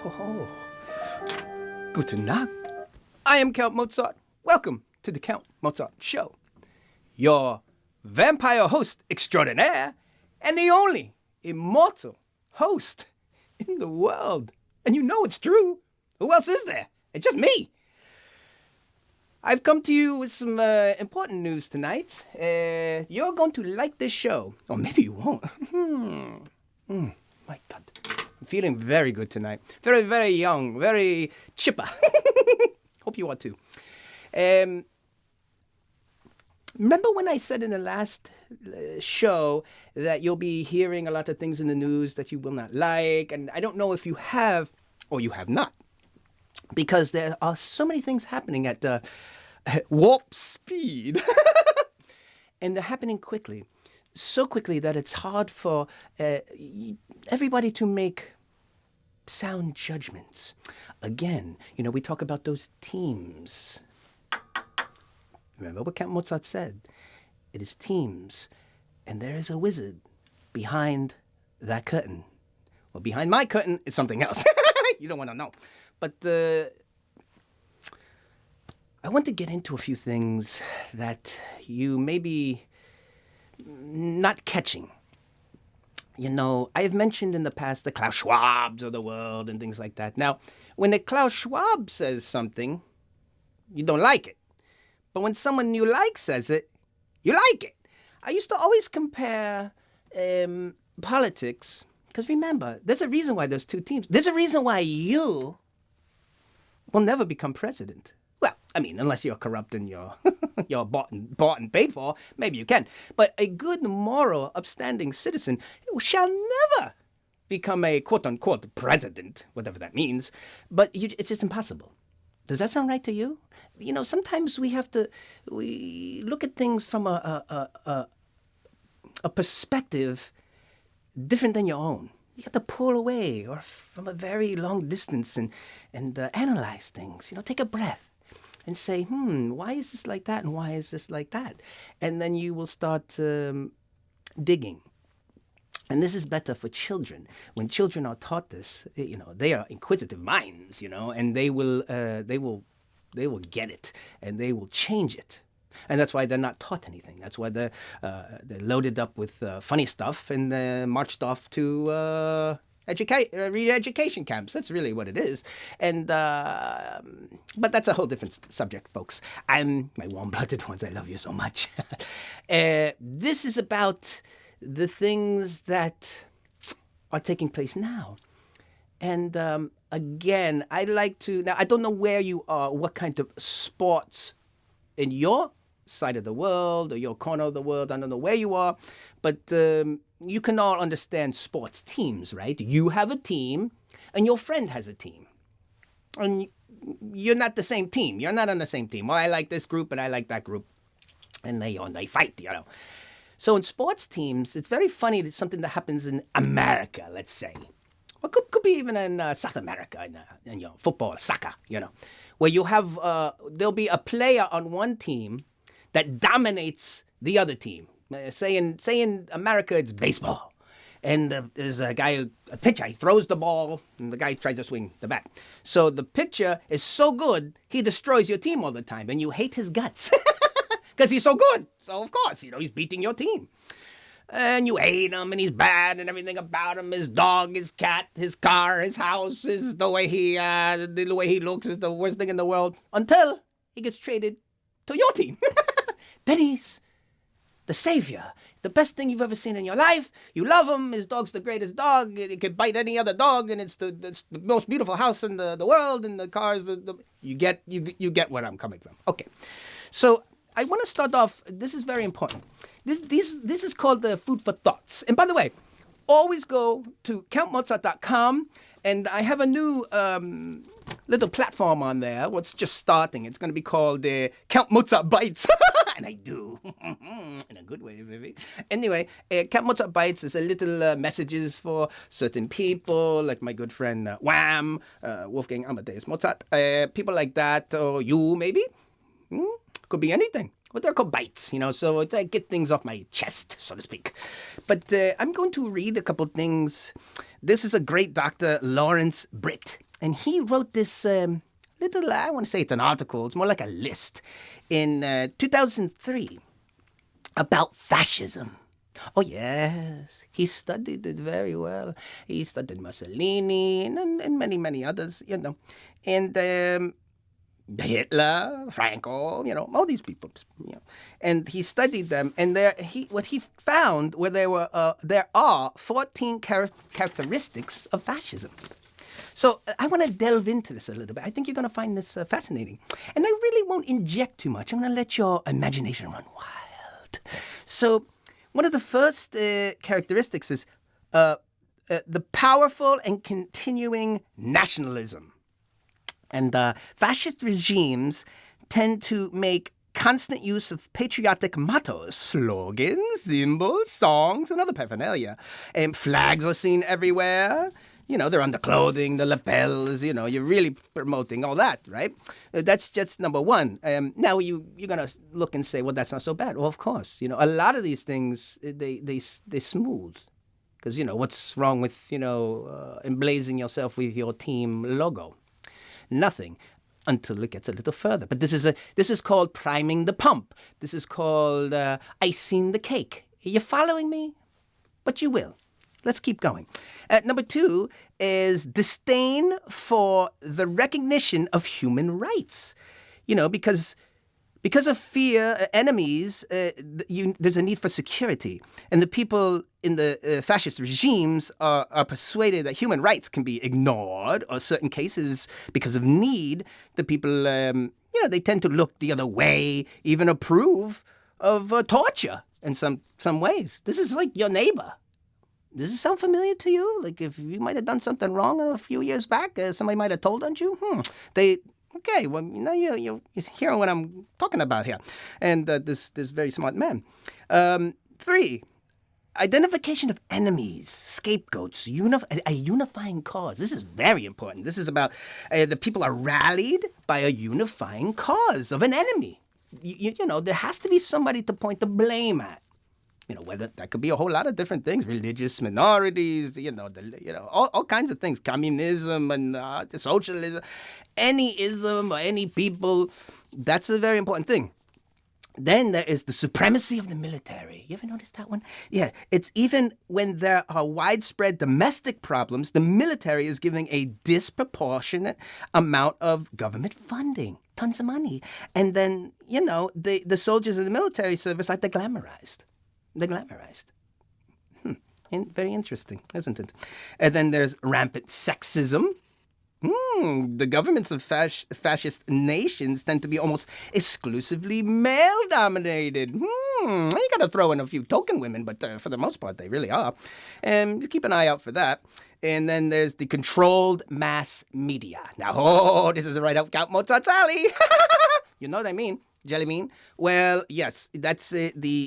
Oh, guten Nacht. I am Count Mozart. Welcome to the Count Mozart Show. Your vampire host extraordinaire and the only immortal host in the world. And you know it's true. Who else is there? It's just me. I've come to you with some important news tonight. You're going to like this show. Or maybe you won't. My God. I'm feeling very good tonight. Very, very young. Very chipper. Hope you are too. Remember when I said in the last show that you'll be hearing a lot of things in the news that you will not like? And I don't know if you have or you have not. Because there are so many things happening at warp speed. And they're happening quickly. So quickly that it's hard for everybody to make sound judgments. Again, we talk about those teams. Remember what Count Mozart said? It is teams, and there is a wizard behind that curtain. Well, behind my curtain is something else. You don't want to know. But I want to get into a few things that you may be not catching. I have mentioned in the past the Klaus Schwabs of the world and things like that. Now, when the Klaus Schwab says something, you don't like it. But when someone you like says it, you like it. I used to always compare politics, because remember, there's a reason why there's two teams. There's a reason why you will never become president. Well, I mean, unless you're corrupt and you're bought and paid for, maybe you can. But a good, moral, upstanding citizen shall never become a quote-unquote president, whatever that means. But it's just impossible. Does that sound right to you? Sometimes we look at things from a perspective different than your own. You have to pull away or from a very long distance and analyze things. Take a breath and say, why is this like that and why is this like that? And then you will start digging. And this is better for children. When children are taught this, they are inquisitive minds, and they will get it and they will change it. And that's why they're not taught anything. That's why they're loaded up with funny stuff and marched off to re-education camps. That's really what it is. And but that's a whole different subject, folks. And my warm-blooded ones, I love you so much. This is about the things that are taking place now. And again, I'd like to... Now, I don't know where you are, what kind of sports in your side of the world or your corner of the world. I don't know where you are, but you can all understand sports teams, right? You have a team and your friend has a team. And you're not the same team. You're not on the same team. Well, I like this group and I like that group. And they fight, So in sports teams, it's very funny that something that happens in America, let's say. Or could be even in South America, in football, soccer, where you have, there'll be a player on one team that dominates the other team. Say in America, it's baseball. And there's a pitcher, he throws the ball, and the guy tries to swing the bat. So the pitcher is so good, he destroys your team all the time, and you hate his guts. Because he's so good. So, of course, he's beating your team. And you hate him, and he's bad, and everything about him, his dog, his cat, his car, his house, the way he looks is the worst thing in the world. Until he gets traded to your team. Then he's the savior, the best thing you've ever seen in your life. You love him. His dog's the greatest dog. It could bite any other dog, and it's the most beautiful house in the world, and the cars. You get where I'm coming from. Okay, so I want to start off. This is very important. This is called the food for thoughts. And by the way, always go to countmozart.com, and I have a new little platform on there. Well, it's just starting. It's going to be called Count Mozart Bites. And I do. In a good way, baby. Anyway, Count Mozart Bites is a little messages for certain people, like my good friend Wham, Wolfgang Amadeus Mozart, people like that, or you maybe. Could be anything. But they're called bites, so it's like get things off my chest, so to speak. But I'm going to read a couple things. This is a great Dr. Lawrence Britt. And he wrote this little, I want to say it's an article, it's more like a list, in 2003 about fascism. Oh, yes, he studied it very well. He studied Mussolini and many, many others, And Hitler, Franco, all these people, And he studied them, and what he found were there are 14 characteristics of fascism. So I want to delve into this a little bit. I think you're going to find this fascinating. And I really won't inject too much. I'm going to let your imagination run wild. So one of the first characteristics is the powerful and continuing nationalism. And fascist regimes tend to make constant use of patriotic mottos, slogans, symbols, songs, and other paraphernalia. And flags are seen everywhere. They're on the clothing, the lapels, you're really promoting all that, right? That's just number one. Now you're going to look and say, well, that's not so bad. Well, of course, a lot of these things, they smooth. Because, what's wrong with, emblazing yourself with your team logo? Nothing. Until it gets a little further. But this is called priming the pump. This is called icing the cake. Are you following me? But you will. Let's keep going. Number two is disdain for the recognition of human rights. Because of fear, enemies, there's a need for security. And the people in the fascist regimes are persuaded that human rights can be ignored, or certain cases, because of need, the people, they tend to look the other way, even approve of torture in some ways. This is like your neighbor. Does this sound familiar to you? Like if you might have done something wrong a few years back, somebody might have told on you. Okay, well, now you're hearing what I'm talking about here. And this very smart man. 3, identification of enemies, scapegoats, a unifying cause. This is very important. This is about the people are rallied by a unifying cause of an enemy. There has to be somebody to point the blame at. Whether that could be a whole lot of different things, religious minorities, all kinds of things, communism and socialism, any ism or any people. That's a very important thing. Then there is the supremacy of the military. You ever notice that one? Yeah, it's even when there are widespread domestic problems, the military is giving a disproportionate amount of government funding, tons of money. And then, the soldiers in the military service, they're glamorized. They're glamorized. Very interesting, isn't it? And then there's rampant sexism. The governments of fascist nations tend to be almost exclusively male-dominated. You got to throw in a few token women, but for the most part, they really are. And just keep an eye out for that. And then there's the controlled mass media. Now, this is right up Count Mozart's alley. You know what I mean? Jelly bean? Well, yes, that's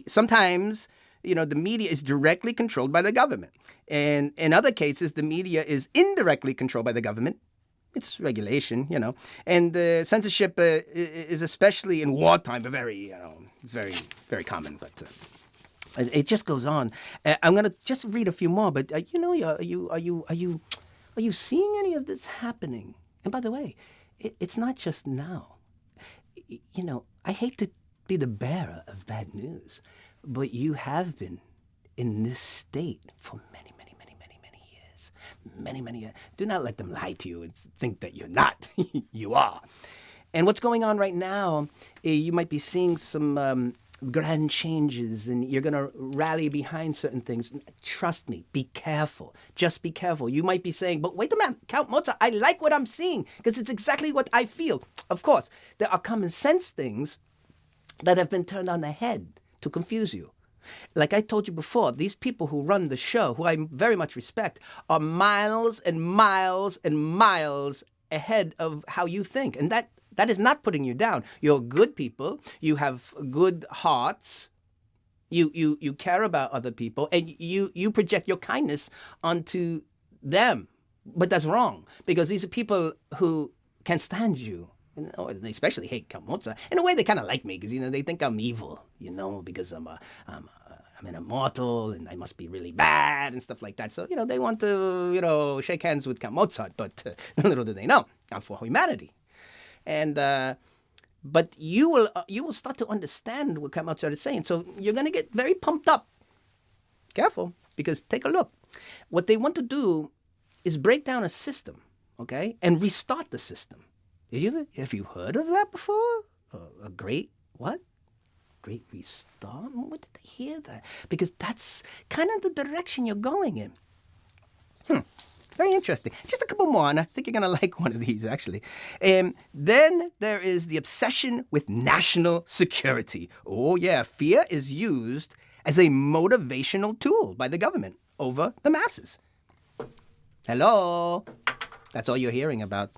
sometimes, the media is directly controlled by the government. And in other cases, the media is indirectly controlled by the government. It's regulation, And censorship is especially in wartime, very, it's very, very common. But it just goes on. I'm going to just read a few more. But, are you seeing any of this happening? And by the way, it's not just now. I hate to be the bearer of bad news, but you have been in this state for many, many, many, many, many years. Many, many years. Do not let them lie to you and think that you're not. You are. And what's going on right now, you might be seeing some grand changes, and you're going to rally behind certain things. Trust me, be careful. Just be careful. You might be saying, but wait a minute, Count Mozart, I like what I'm seeing because it's exactly what I feel. Of course, there are common sense things that have been turned on their head to confuse you. Like I told you before, these people who run the show, who I very much respect, are miles and miles and miles ahead of how you think. And that is not putting you down. You're good people. You have good hearts. You care about other people, and you project your kindness onto them. But that's wrong, because these are people who can't stand you. They especially hate Count Mozart. In a way, they kind of like me because they think I'm evil. Because I'm I'm an immortal and I must be really bad and stuff like that. So, they want to, shake hands with Count Mozart, but little do they know, I'm for humanity. And, but you will start to understand what Count Mozart is saying. So you're going to get very pumped up. Careful, because take a look. What they want to do is break down a system, okay, and restart the system. Have you heard of that before? A great, what? Great restart? What did they hear that? Because that's kind of the direction you're going in. Very interesting. Just a couple more, and I think you're going to like one of these, actually. Then there is the obsession with national security. Oh, yeah, fear is used as a motivational tool by the government over the masses. Hello? That's all you're hearing about.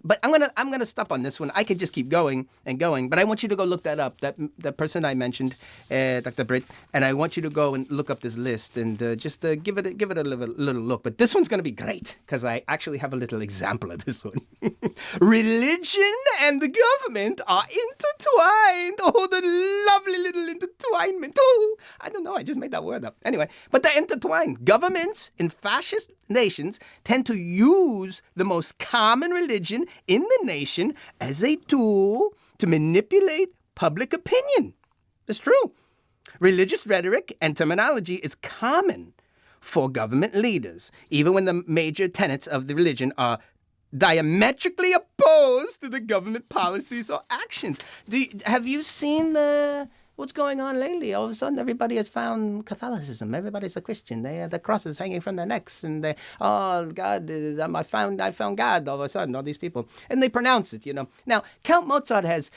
But I'm gonna stop on this one. I could just keep going and going, but I want you to go look that up. That person I mentioned, Dr. Britt, and I want you to go and look up this list and just give it a little look. But this one's gonna be great because I actually have a little example of this one. Religion and the government are intertwined. Oh, the lovely little intertwinement. Oh, I don't know. I just made that word up. Anyway, but they're intertwined. Governments in fascist nations tend to use the most common religion in the nation as a tool to manipulate public opinion. It's true. Religious rhetoric and terminology is common for government leaders, even when the major tenets of the religion are diametrically opposed to the government policies or actions. Have you seen what's going on lately? All of a sudden, everybody has found Catholicism. Everybody's a Christian. They have the crosses hanging from their necks, and oh God, I found God. All of a sudden, all these people, and they pronounce it. Now, Count Mozart has.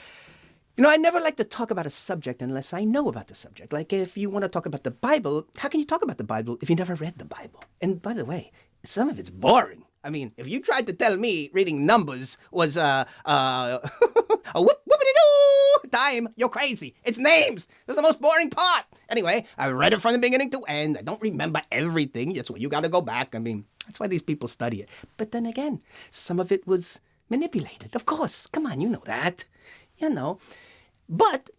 I never like to talk about a subject unless I know about the subject. Like if you want to talk about the Bible, how can you talk about the Bible if you never read the Bible? And by the way, some of it's boring. I mean, if you tried to tell me reading Numbers was a whoop-a-doo time, you're crazy. It's names. That's the most boring part. Anyway, I read it from the beginning to end. I don't remember everything. That's why you got to go back. I mean, that's why these people study it. But then again, some of it was manipulated. Of course. Come on, you know that. But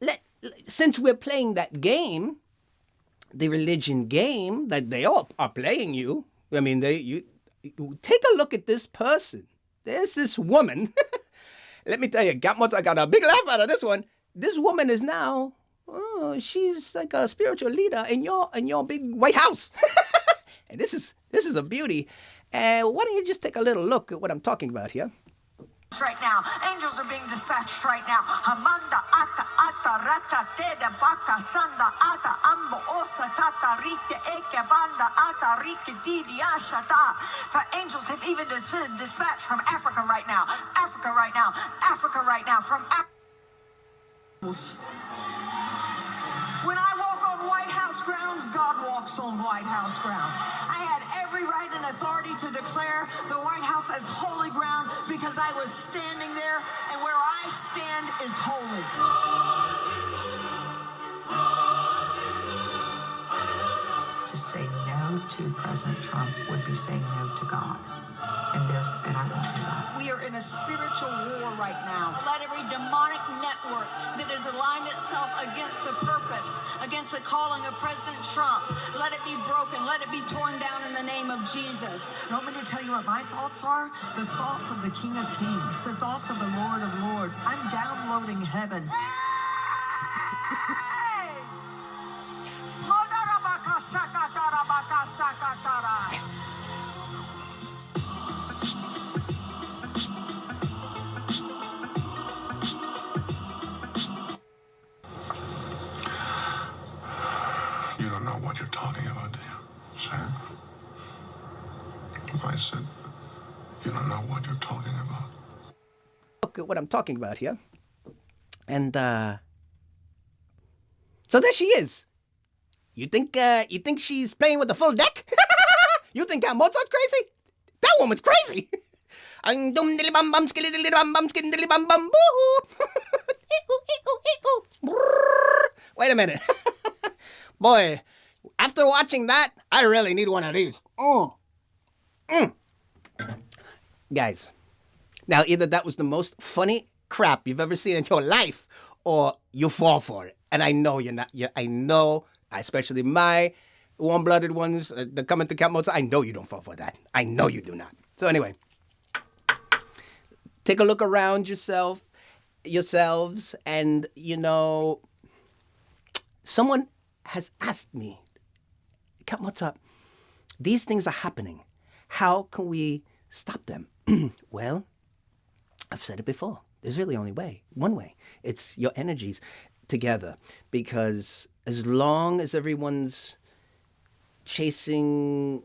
since we're playing that game, the religion game that they all are playing you, I mean, take a look at this person. There's this woman. Let me tell you, I got a big laugh out of this one. This woman is now, she's like a spiritual leader in your big White House. And this is a beauty. Why don't you just take a little look at what I'm talking about here? Right now, angels are being dispatched right now. Hamanda ata ata raka teda baka sanda ata ambo osa tata rike eke banda ata rike didi ashata. For angels have even been dispatched from Africa right now. Africa right now. Africa right now. From Africa. When I walk on White House grounds, God walks on White House grounds. I had every right and authority to declare the White House as holy ground because I was standing there, and where I stand is holy. To say no to President Trump would be saying no to God. And I won't do that. We are in a spiritual war right now. Let every demonic network that has aligned itself against the purpose, against the calling of President Trump, let it be broken, let it be torn down in the name of Jesus. You want me to tell you what my thoughts are? The thoughts of the King of Kings, the thoughts of the Lord of Lords. I'm downloading heaven. You don't know what you're talking about, do you, sir? I said, you don't know what you're talking about. Look at what I'm talking about here. And, so there she is. You think she's playing with the full deck? You think Mozart's crazy? That woman's crazy. Wait a minute. Boy, after watching that, I really need one of these. Guys, now either that was the most funny crap you've ever seen in your life, or you fall for it. And I know you're not. I know especially my warm-blooded ones that come into Count Mozart, I know you don't fall for that. I know you do not. So anyway, take a look around yourselves, and, someone has asked me, Count Mozart, these things are happening. How can we stop them? Well, I've said it before. There's really only one way. It's your energies together. Because as long as everyone's chasing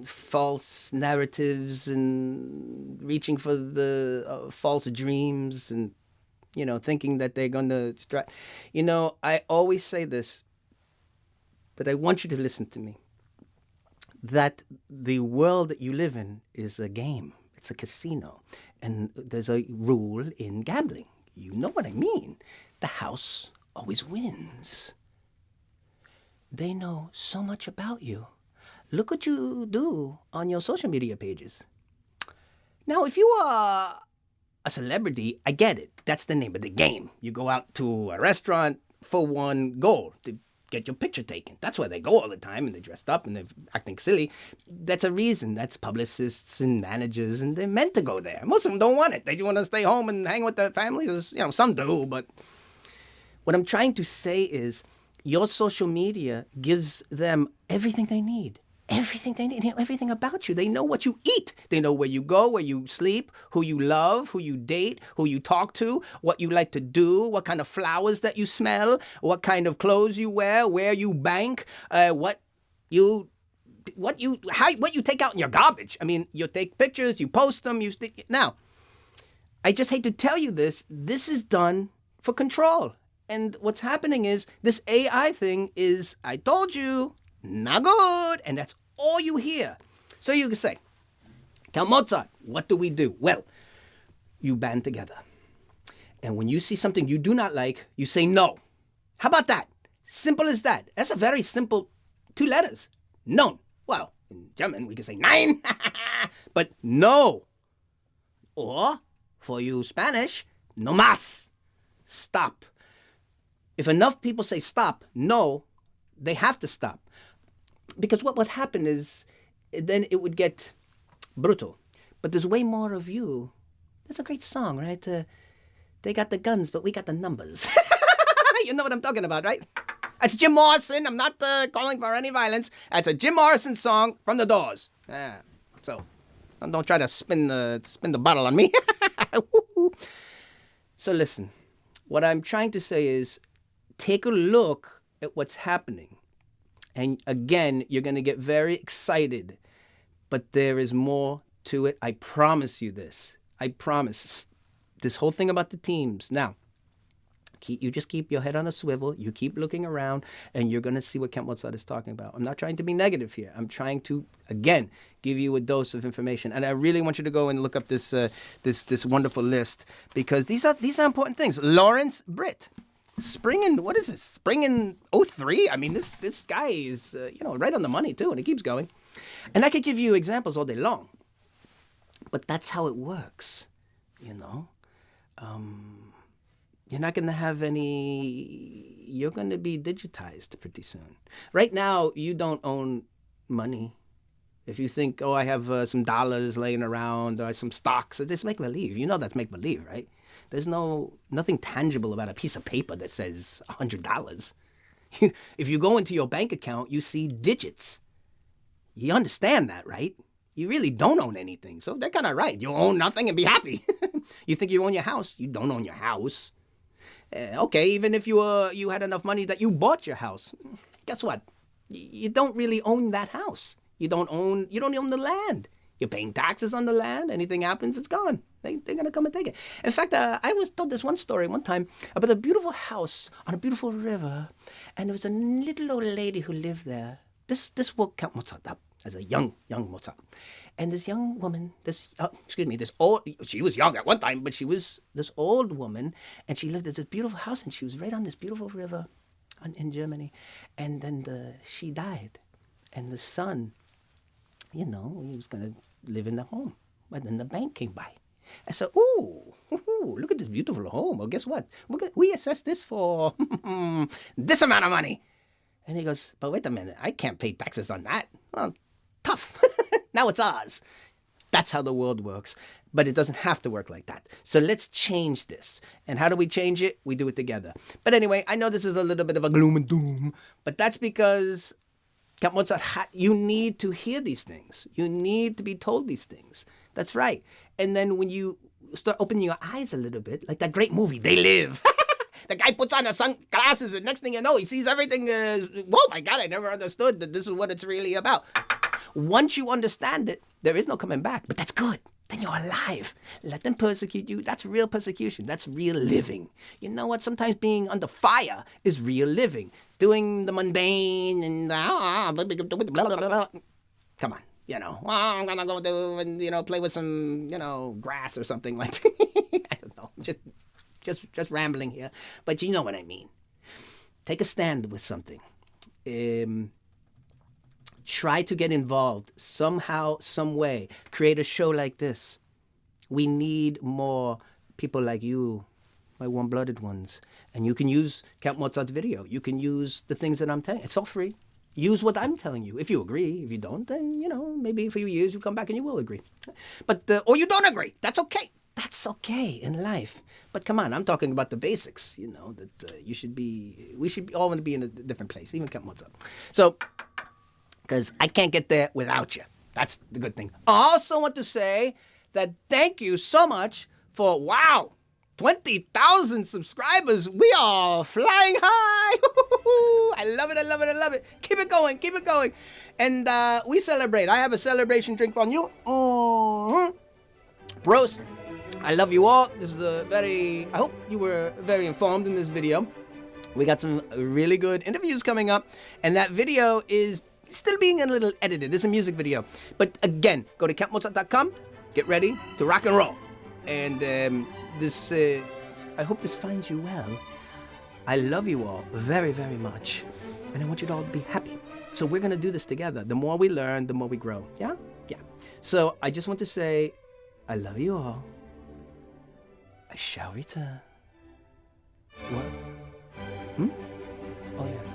false narratives and reaching for the false dreams and, thinking that they're going to strike. I always say this, but I want you to listen to me. That the world that you live in is a game. It's a casino. And there's a rule in gambling. You know what I mean. The house always wins. They know so much about you. Look what you do on your social media pages. Now, if you are a celebrity, I get it. That's the name of the game. You go out to a restaurant for one goal, to get your picture taken. That's why they go all the time, and they're dressed up and they're acting silly. That's a reason. That's publicists and managers, and they're meant to go there. Most of them don't want it. They just want to stay home and hang with their families. Some do, but what I'm trying to say is your social media gives them everything they need. Everything they need, everything about you. They know what you eat. They know where you go, where you sleep, who you love, who you date, who you talk to, what you like to do, what kind of flowers that you smell, what kind of clothes you wear, where you bank, what you take out in your garbage. I mean, you take pictures, you post them, Now, I just hate to tell you this. This is done for control. And what's happening is this AI thing is, I told you, not good, and that's all you hear. So you can say, Count Mozart, what do we do? Well, you band together. And when you see something you do not like, you say no. How about that? Simple as that. That's a very simple 2 letters. No. Well, in German, we can say nein, but no. Or, for you Spanish, no más. Stop. If enough people say stop, no, they have to stop. Because what would happen is, then it would get brutal. But there's way more of you. That's a great song, right? They got the guns, but we got the numbers. You know what I'm talking about, right? That's Jim Morrison. I'm not calling for any violence. That's a Jim Morrison song from The Doors. So don't try to spin the bottle on me. So listen, what I'm trying to say is, take a look at what's happening. And again, you're going to get very excited, but there is more to it. I promise you this. I promise. This whole thing about the teams. Now, you just keep your head on a swivel. You keep looking around, and you're going to see what Count Mozart is talking about. I'm not trying to be negative here. I'm trying to, again, give you a dose of information. And I really want you to go and look up this wonderful list, because these are important things. Lawrence Britt. Spring in 03? I mean, this guy is, right on the money, too, and it keeps going. And I could give you examples all day long. But that's how it works, You're not going to have any... You're going to be digitized pretty soon. Right now, you don't own money. If you think, I have some dollars laying around or some stocks, it's make-believe. You know that's make-believe, right? There's nothing tangible about a piece of paper that says $100. If you go into your bank account, you see digits. You understand that, right? You really don't own anything. So they're kind of right. You own nothing and be happy. You think you own your house. You don't own your house. Okay, even if you had enough money that you bought your house, guess what? You don't really own that house. You don't own the land. You're paying taxes on the land. Anything happens, it's gone. They're going to come and take it. In fact, I was told this one story one time about a beautiful house on a beautiful river. And there was a little old lady who lived there. This woke Count Mozart up as a young Mozart. And this young woman, she was young at one time, but she was this old woman. And she lived in this beautiful house. And she was right on this beautiful river in Germany. And then she died. And the son, he was going to live in the home. But then the bank came by. I said, ooh, look at this beautiful home. Well, guess what? We assessed this for this amount of money. And he goes, but wait a minute, I can't pay taxes on that. Well, tough. Now it's ours. That's how the world works. But it doesn't have to work like that. So let's change this. And how do we change it? We do it together. But anyway, I know this is a little bit of a gloom and doom, but that's because Count Mozart, you need to hear these things. You need to be told these things. That's right. And then when you start opening your eyes a little bit, like that great movie, They Live. The guy puts on the sunglasses, and next thing you know, he sees everything. Whoa, my God, I never understood that this is what it's really about. Once you understand it, there is no coming back. But that's good. Then you're alive. Let them persecute you. That's real persecution. That's real living. You know what? Sometimes being under fire is real living. Doing the mundane and come on. You know, I'm going to go do and, play with some, grass or something like that. I don't know. Just rambling here. But you know what I mean. Take a stand with something. Try to get involved somehow, some way. Create a show like this. We need more people like you, my warm-blooded ones. And you can use Count Mozart's video. You can use the things that I'm telling you. It's all free. Use what I'm telling you. If you agree. If you don't, then, maybe in a few years you come back and you will agree. But or you don't agree. That's okay. That's okay in life. But come on, I'm talking about the basics, that we should all want to be in a different place, even Count Mozart. So, because I can't get there without you. That's the good thing. I also want to say that thank you so much for, 20,000 subscribers. We are flying high. I love it, I love it, I love it. Keep it going, keep it going. And we celebrate. I have a celebration drink for you. Prost. I love you all. This is I hope you were very informed in this video. We got some really good interviews coming up. And that video is still being a little edited. It's a music video. But again, go to countmozart.com. Get ready to rock and roll. And I hope this finds you well. I love you all very, very much. And I want you to all be happy. So we're going to do this together. The more we learn, the more we grow. Yeah? Yeah. So I just want to say, I love you all. I shall return. What? Oh, yeah.